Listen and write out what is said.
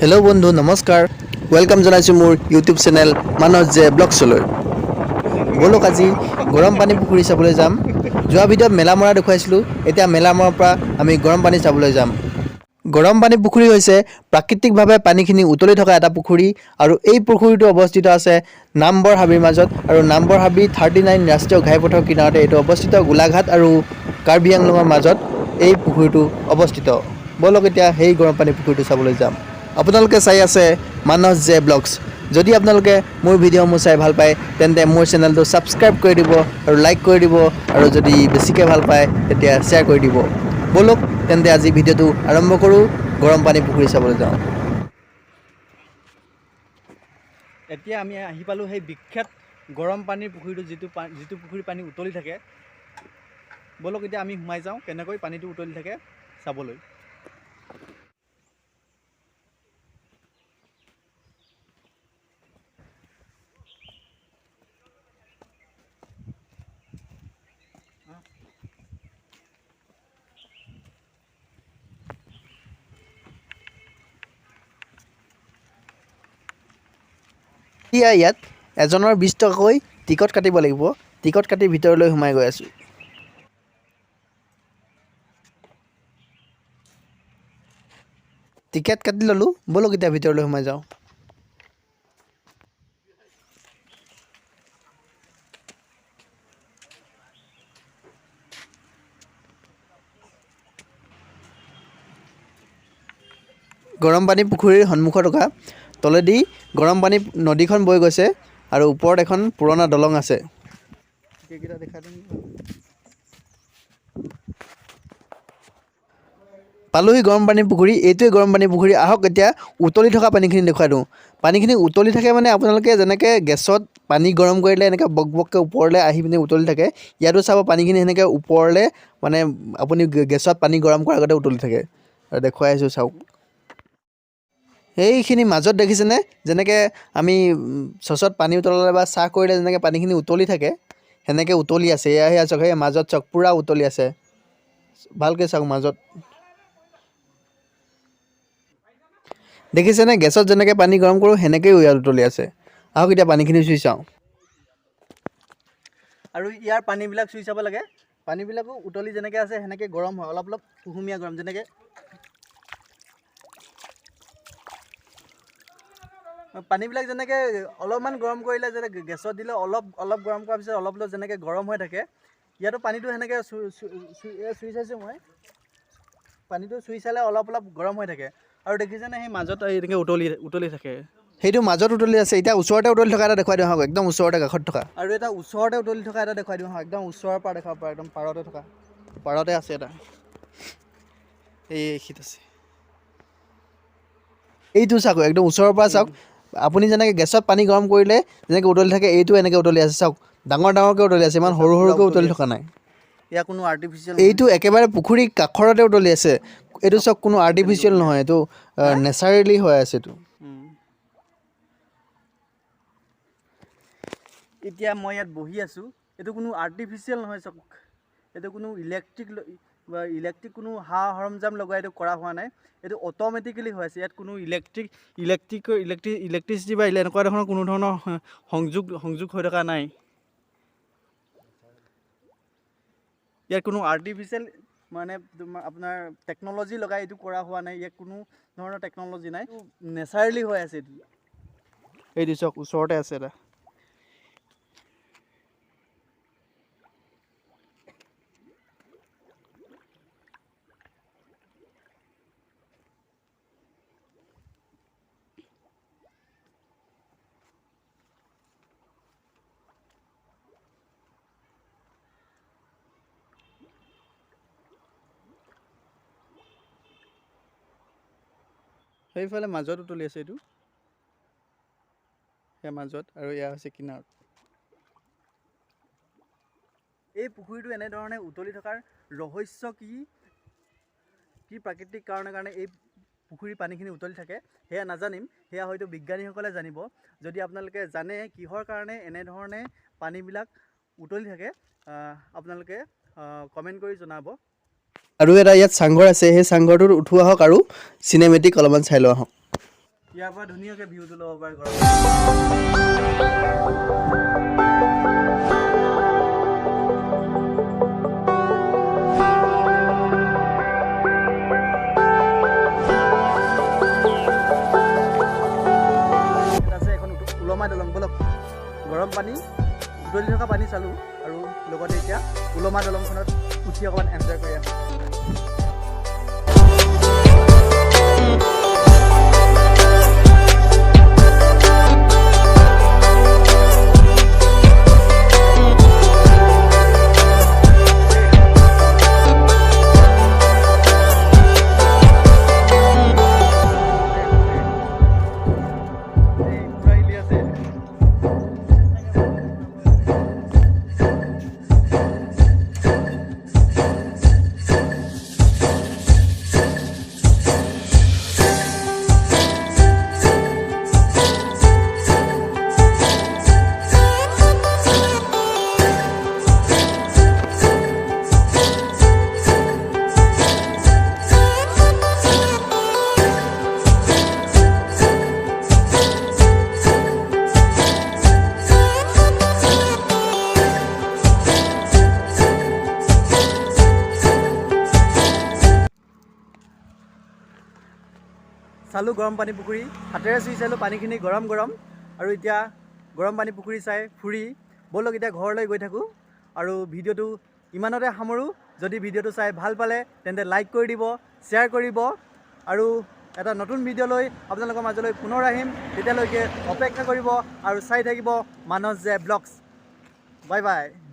hello' বন্ধু নমস্কাৰ welcome জনাইছোঁ মোৰ ইউটিউব চেনেল মানস যে ব্লগছলৈ ব'লক আজি গৰম পানী পুখুৰী চাবলৈ যাম যোৱা ভিডিঅ'ত মেলামৰা দেখুৱাইছিলোঁ এতিয়া মেলামৰাৰ পৰা আমি গৰম পানী চাবলৈ যাম গৰম পানী পুখুৰী হৈছে প্ৰাকৃতিকভাৱে পানীখিনি উতলি থকা এটা পুখুৰী আৰু এই পুখুৰীটো অৱস্থিত আছে নাম্বৰ হাবিৰ মাজত আৰু নাম্বৰ হাবি 39 ৰাষ্ট্ৰীয় ঘাইপথৰ কিনাৰতে এইটো অৱস্থিত গোলাঘাট আৰু কাৰ্বি-আংলঙৰ মাজত এই পুখুৰীটো অৱস্থিত ব'লক এতিয়া সেই গৰম পানী পুখুৰীটো চাবলৈ যাম আপোনালোকে চাই আছে মানস যে ব্লগছ যদি আপোনালোকে মোৰ ভিডিঅ'সমূহ চাই ভাল পায় তেন্তে মোৰ চেনেলটো ছাবস্ক্ৰাইব কৰি দিব আৰু লাইক কৰি দিব আৰু যদি বেছিকৈ ভাল পায় তেতিয়া শ্বেয়াৰ কৰি দিব ব'লক তেন্তে আজি ভিডিঅ'টো আৰম্ভ কৰোঁ গৰম পানী পুখুৰী চাবলৈ যাওঁ এতিয়া আমি আহি পালোঁ সেই বিখ্যাত গৰম পানীৰ পুখুৰীটো যিটো পুখুৰী পানী উতলি থাকে ব'লক এতিয়া আমি সোমাই যাওঁ কেনেকৈ পানীটো উতলি থাকে চাবলৈ এতিয়া ইয়াত এজনৰ 20 টকাকৈ টিকট কাটিব লাগিব টিকট কাটি ভিতৰলৈ সোমাই গৈ আছোঁ টিকেট কাটি ল'লোঁ ব'লক এতিয়া ভিতৰলৈ সোমাই যাওঁ গৰম পানী পুখুৰীৰ সন্মুখত থকা তলেদি গৰম পানী নদীখন বৈ গৈছে আৰু ওপৰত এখন পুৰণা দলং আছে এইকেইটা দেখা দিম পালোহি গৰম পানী পুখুৰী এইটোৱে গৰম পানী পুখুৰী আহক এতিয়া উতলি থকা পানীখিনি দেখুৱাই দিওঁ পানীখিনি উতলি থাকে মানে আপোনালোকে যেনেকৈ গেছত পানী গৰম কৰিলে এনেকৈ বক বককৈ ওপৰলৈ আহি পিনে উতলি থাকে ইয়াতো চাব পানীখিনি সেনেকৈ ওপৰলৈ মানে আপুনি গেছত পানী গৰম কৰাৰ আগতে উতলি থাকে আৰু দেখুৱাই আছোঁ চাওক সেইখিনি মাজত দেখিছেনে যেনেকৈ আমি চচত পানী উতলালে বা চাহ কৰিলে যেনেকৈ পানীখিনি উতলি থাকে সেনেকৈ উতলি আছে এয়া চাওক সেই মাজত চাওক পূৰা উতলি আছে ভালকৈ চাওক মাজত দেখিছেনে গেছত যেনেকৈ পানী গৰম কৰোঁ সেনেকৈও ইয়াত উতলি আছে আহক এতিয়া পানীখিনি চুই চাওঁ আৰু ইয়াৰ পানীবিলাক চুই চাব লাগে পানীবিলাকো উতলি যেনেকৈ আছে সেনেকৈ গৰম হয় অলপ অলপ কুহুমীয়া গৰম যেনেকৈ পানীবিলাক যেনেকৈ অলপমান গৰম কৰিলে যেনে গেছত দিলে অলপ গৰম কৰাৰ পিছত অলপ যেনেকৈ গৰম হৈ থাকে ইয়াতো পানীটো সেনেকৈ চুই চাইছোঁ মই পানীটো চুই চালে অলপ গৰম হৈ থাকে আৰু দেখিছেনে সেই মাজত এনেকৈ উতলি থাকে সেইটো মাজত উতলি আছে এতিয়া ওচৰতে উতলি থকা এটা দেখুৱাই দিওঁ আহক একদম ওচৰতে কাষত থকা আৰু এটা ওচৰতে উতলি থকা এটা দেখুৱাই দিওঁ একদম ওচৰৰ পৰা দেখাব পাৰে একদম পাৰতে থকা পাৰতে আছে এটা এইখিত আছে এইটো চাওক একদম ওচৰৰ পৰা চাওক আপুনি যেনেকৈ গেছত পানী গৰম কৰিলে যেনেকৈ উতলি থাকে এইটো এনেকৈ উতলি আছে চাওক ডাঙৰকৈ উতলি আছে ইমান সৰু সৰুকৈ উতলি থকা নাই ইয়াৰ কোনো আৰ্টিফিচিয়েল এইটো একেবাৰে পুখুৰীৰ কাষৰতে উতলি আছে এইটো চাওক কোনো আৰ্টিফিচিয়েল নহয় এইটো নেচাৰেলি হৈ আছে এইটো এতিয়া মই ইয়াত বহি আছোঁ এইটো কোনো আৰ্টিফিচিয়েল নহয় চাওক এইটো কোনো ইলেক্ট্ৰিক কোনো সা সৰঞ্জাম লগাই এইটো কৰা হোৱা নাই এইটো অট'মেটিকেলি হৈ আছে ইয়াত কোনো ইলেক্ট্ৰিচিটি বা এনেকুৱা ধৰণৰ কোনো ধৰণৰ সংযোগ হৈ থকা নাই ইয়াত কোনো আৰ্টিফিচিয়েল মানে আপোনাৰ টেকন'লজি লগাই এইটো কৰা হোৱা নাই ইয়াত কোনো ধৰণৰ টেকন'লজি নাই নেচাৰেলি হৈ আছে এইটো চাওক ওচৰতে আছে এটা সেইফালে মাজত উতলি আছে এইটো সেয়া মাজত আৰু এয়া হৈছে কিনাৰত এই পুখুৰীটো এনেধৰণে উতলি থকাৰ ৰহস্য কি প্ৰাকৃতিক কাৰণে এই পুখুৰীৰ পানীখিনি উতলি থাকে সেয়া নাজানিম সেয়া হয়তো বিজ্ঞানীসকলে জানিব যদি আপোনালোকে জানে কিহৰ কাৰণে এনেধৰণে পানীবিলাক উতলি থাকে আপোনালোকে কমেণ্ট কৰি জনাব আৰু এটা ইয়াত চাংঘৰ আছে সেই চাংঘৰটোত উঠোৱা হওক আৰু চিনেমেটিক অলপমান চাই লোৱা হওক ইয়াৰ পৰা ধুনীয়াকৈ ভিউটো ল'ব পাৰে গৰম উলমা দলং বলক গৰম পানী উতলি থকা পানী চালোঁ আৰু লগতে এতিয়া উলমা দলংখনত উঠি অকণমান এনজয় কৰি আছোঁ চালোঁ গৰম পানী পুখুৰী হাতেৰে চুই চালোঁ পানীখিনি গৰম গৰম আৰু এতিয়া গৰম পানী পুখুৰী চাই ফুৰি ব'লক এতিয়া ঘৰলৈ গৈ থাকোঁ আৰু ভিডিঅ'টো ইমানতে সামৰোঁ যদি ভিডিঅ'টো চাই ভাল পালে তেন্তে লাইক কৰি দিব শ্বেয়াৰ কৰিব আৰু এটা নতুন ভিডিঅ' লৈ আপোনালোকৰ মাজলৈ পুনৰ আহিম তেতিয়ালৈকে অপেক্ষা কৰিব আৰু চাই থাকিব মানস যে ব্লগছ বাই বাই